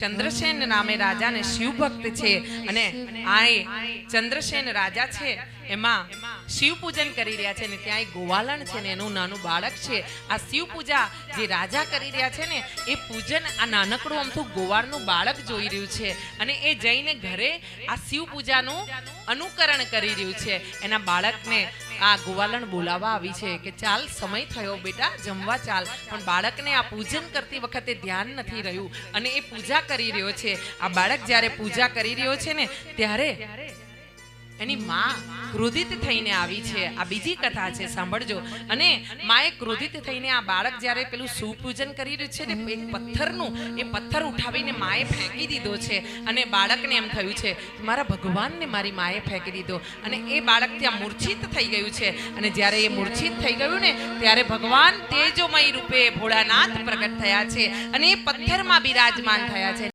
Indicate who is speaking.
Speaker 1: चंद्रसेन नामे राजा ने शिव भक्त छे अने आए चंद्रसेन राजा छे एमा शिव पूजन करी रह्या छे ने त्यां गोवालन छे ने एनुं नानुं बाळक छे। आ शिव पूजा जे राजा करी रह्या छे ने ए पूजन आ नानकड़ुं अमथुं गोवाळनुं बाळक जोई रह्युं छे अने ए जईने घरे आ शिव पूजानुं अनुकरण करी रह्युं छे। एना बाळकने आ गोवालन बोलावा आवी छे के चाल समय थयो बेटा जमवा चाल, पण बाळकने आ पूजन करती वखते ध्यान नथी रह्युं अने ए पूजा करी रह्यो छे। आ बाळक ज्यारे पूजा करी रह्यो छे ने त्यारे एनी मां क्रोधित थईने आवी छे। आ बीजी कथा छे, सांभळजो। अने माए क्रोधित थईने आ बाळक ज्यारे पेलुं सुपूजन करी रह्युं छे ने एक पत्थरनुं ए पत्थर उठावीने माए फेंकी दीधो छे अने बाळकने एम थयुं छे मारा भगवानने मारी माए फेंकी दीधो अने ए बाळक त्यां मूर्छित थई गयुं छे। अने ज्यारे ए मूर्छित थई गयुं ने त्यारे भगवान तेजोमय रूपे भोळानाथ प्रगट थया छे अने ए पत्थरमां बिराजमान थया छे।